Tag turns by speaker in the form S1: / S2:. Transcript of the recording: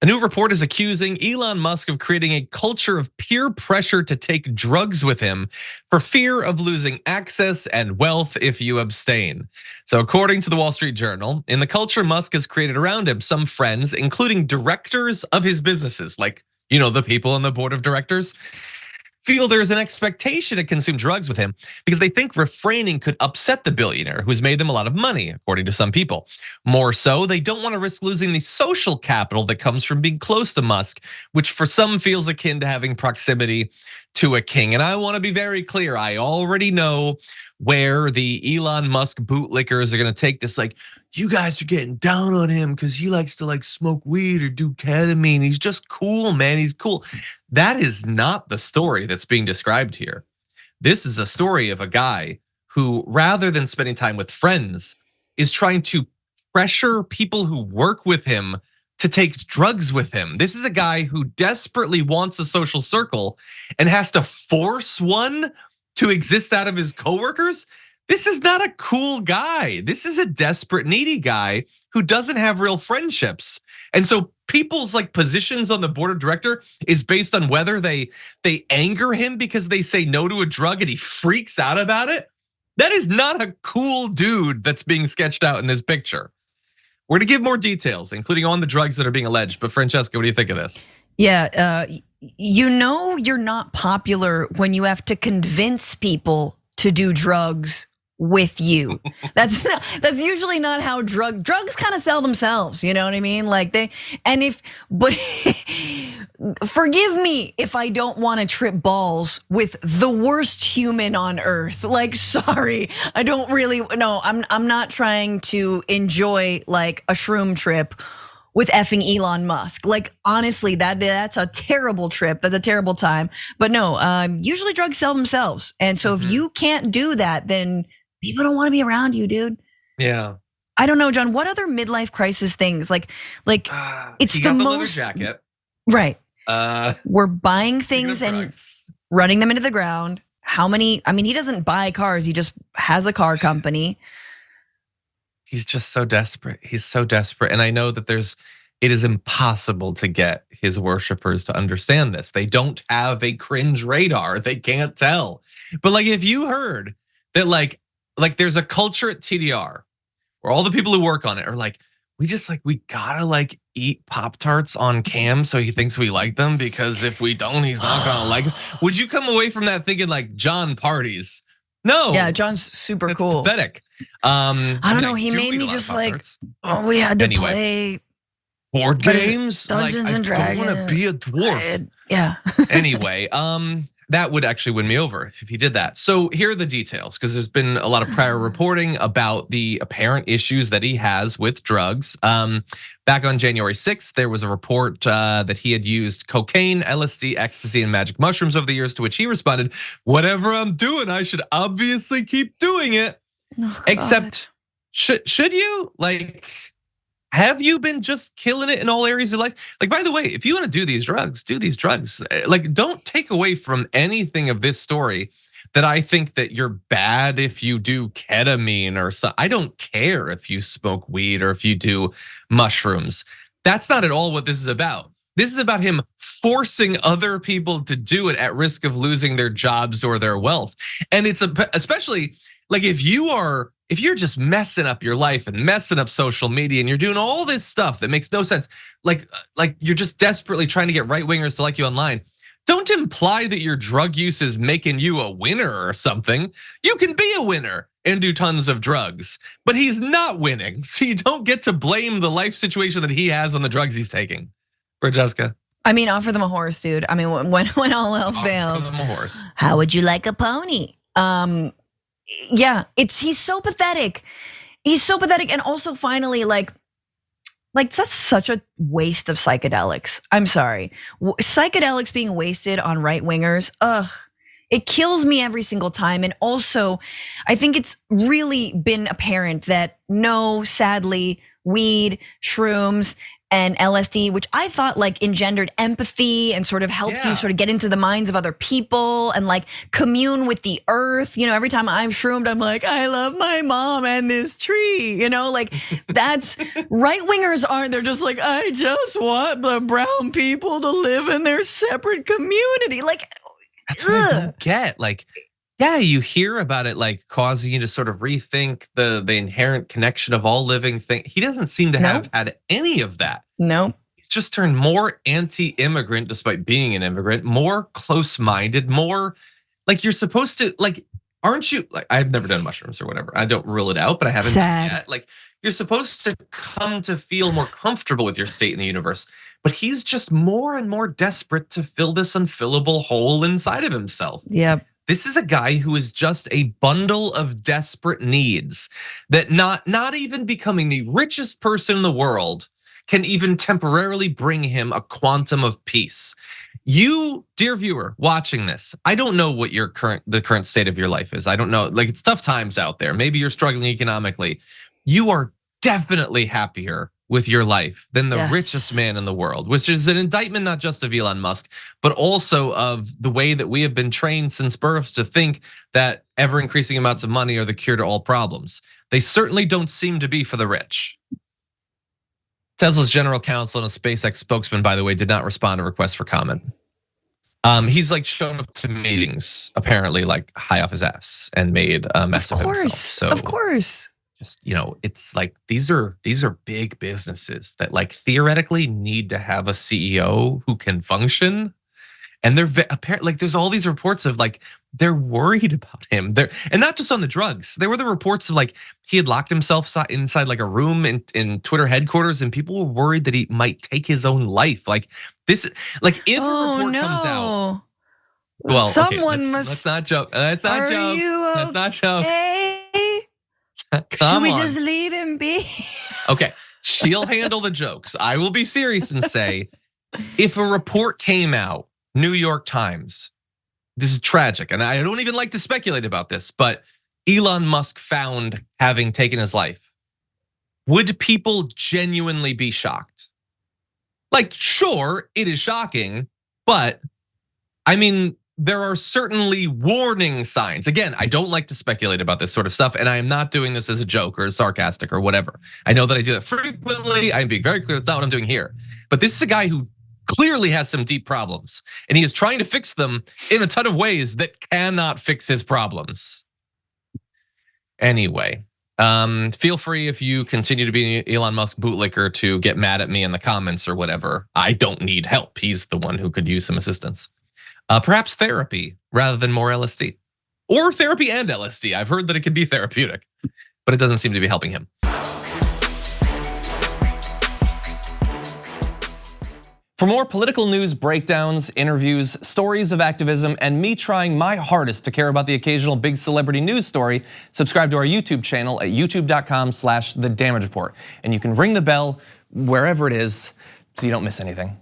S1: A new report is accusing Elon Musk of creating a culture of peer pressure to take drugs with him for fear of losing access and wealth if you abstain. So according to the Wall Street Journal, in the culture Musk has created around him, some friends, including directors of his businesses, like, the people on the board of directors, feel there's an expectation to consume drugs with him because they think refraining could upset the billionaire who's made them a lot of money, according to some people. More so, they don't want to risk losing the social capital that comes from being close to Musk, which for some feels akin to having proximity to a king. And I want to be very clear, I already know where the Elon Musk bootlickers are gonna take this, like, you guys are getting down on him because he likes to smoke weed or do ketamine. He's just cool, man, he's cool. That is not the story that's being described here. This is a story of a guy who, rather than spending time with friends, is trying to pressure people who work with him to take drugs with him. This is a guy who desperately wants a social circle and has to force one to exist out of his coworkers. This is not a cool guy. This is a desperate, needy guy who doesn't have real friendships. And so people's positions on the board of director is based on whether they anger him because they say no to a drug and he freaks out about it. That is not a cool dude that's being sketched out in this picture. We're gonna give more details, including on the drugs that are being alleged. But Francesca, what do you think of this?
S2: Yeah, you're not popular when you have to convince people to do drugs with you. That's usually not how drugs kind of sell themselves, you know what I mean? But forgive me if I don't want to trip balls with the worst human on earth. Sorry, I don't really, no, I'm not trying to enjoy a shroom trip with effing Elon Musk. Honestly, that's a terrible trip. That's a terrible time. But no, usually drugs sell themselves. And so if you can't do that, then people don't want to be around you, dude.
S1: Yeah.
S2: I don't know, John. What other midlife crisis things? It's
S1: the most leather jacket.
S2: Right. We're buying things and running them into the ground. How many? I mean, he doesn't buy cars. He just has a car company.
S1: He's just so desperate. He's so desperate. And I know that it is impossible to get his worshipers to understand this. They don't have a cringe radar. They can't tell. But if you heard that there's a culture at TDR where all the people who work on it are we gotta eat Pop-Tarts on cam so he thinks we like them, because if we don't, he's not gonna like us. Would you come away from that thinking John parties? No.
S2: Yeah, John's super
S1: That's
S2: cool.
S1: Pathetic.
S2: I don't know. He made me just we had to play
S1: board games.
S2: Dungeons and Dragons.
S1: I don't want to be a dwarf.
S2: Yeah.
S1: Anyway, that would actually win me over if he did that. So here are the details, because there's been a lot of prior reporting about the apparent issues that he has with drugs. Back on January 6th, there was a report that he had used cocaine, LSD, ecstasy, and magic mushrooms over the years, to which he responded, "Whatever I'm doing, I should obviously keep doing it."
S2: Oh,
S1: except, should you? Have you been just killing it in all areas of life? By the way, if you want to do these drugs, do these drugs. Don't take away from anything of this story that I think that you're bad if you do ketamine or so. I don't care if you smoke weed or if you do mushrooms. That's not at all what this is about. This is about him forcing other people to do it at risk of losing their jobs or their wealth. And it's especially if you're just messing up your life and messing up social media and you're doing all this stuff that makes no sense, like you're just desperately trying to get right-wingers to like you online, don't imply that your drug use is making you a winner or something. You can be a winner and do tons of drugs, but he's not winning. So you don't get to blame the life situation that he has on the drugs he's taking. Francesca.
S2: I mean, offer them a horse, dude. I mean, when all else fails,
S1: offer them a horse.
S2: How would you like a pony? Yeah, he's so pathetic. He's so pathetic, and also finally, that's such a waste of psychedelics. I'm sorry, psychedelics being wasted on right wingers. It kills me every single time. And also, I think it's really been apparent that no, sadly, weed, shrooms, and LSD, which I thought like engendered empathy and sort of helped you sort of get into the minds of other people and like commune with the earth. You know, every time I've shroomed, I'm like, I love my mom and this tree. You know, like that's right wingers aren't. They're just like, I just want the brown people to live in their separate community. Like,
S1: that's what I don't get. Like, yeah, you hear about it like causing you to sort of rethink the inherent connection of all living things. He doesn't seem to have had any of that.
S2: No.
S1: He's just turned more anti-immigrant despite being an immigrant, more close-minded, more like you're supposed to, like, aren't you? Like, I've never done mushrooms or whatever. I don't rule it out, but I haven't yet. Like, you're supposed to come to feel more comfortable with your state in the universe. But he's just more and more desperate to fill this unfillable hole inside of himself.
S2: Yep.
S1: This is a guy who is just a bundle of desperate needs that not even becoming the richest person in the world can even temporarily bring him a quantum of peace. You, dear viewer, watching this, I don't know what the current state of your life is. I don't know, like it's tough times out there. Maybe you're struggling economically. You are definitely happier with your life than the richest man in the world, which is an indictment not just of Elon Musk, but also of the way that we have been trained since birth to think that ever increasing amounts of money are the cure to all problems. They certainly don't seem to be for the rich. Tesla's general counsel and a SpaceX spokesman, by the way, did not respond to requests for comment. He's like shown up to meetings, apparently like high off his ass and made a mess of himself. So
S2: of course.
S1: Just, you know, it's like these are big businesses that like theoretically need to have a CEO who can function, and they're apparently like there's all these reports of like they're worried about him. And not just on the drugs. There were the reports of like he had locked himself inside like a room in Twitter headquarters, and people were worried that he might take his own life. Like this, like if a report comes out, well,
S2: someone must.
S1: Let's not joke. Let's not joke. Let's not joke.
S2: Should we just leave him be?
S1: Okay, she'll handle the jokes. I will be serious and say, if a report came out, New York Times, this is tragic, and I don't even like to speculate about this, but Elon Musk found having taken his life. Would people genuinely be shocked? Like, sure, it is shocking, but I mean, there are certainly warning signs. Again, I don't like to speculate about this sort of stuff, and I am not doing this as a joke or sarcastic or whatever. I know that I do that frequently. I'm being very clear that's not what I'm doing here. But this is a guy who clearly has some deep problems, and he is trying to fix them in a ton of ways that cannot fix his problems. Anyway, feel free if you continue to be an Elon Musk bootlicker to get mad at me in the comments or whatever. I don't need help. He's the one who could use some assistance. Perhaps therapy rather than more LSD, or therapy and LSD. I've heard that it could be therapeutic, but it doesn't seem to be helping him. For more political news breakdowns, interviews, stories of activism, and me trying my hardest to care about the occasional big celebrity news story, subscribe to our YouTube channel at youtube.com/The Damage Report. And you can ring the bell wherever it is so you don't miss anything.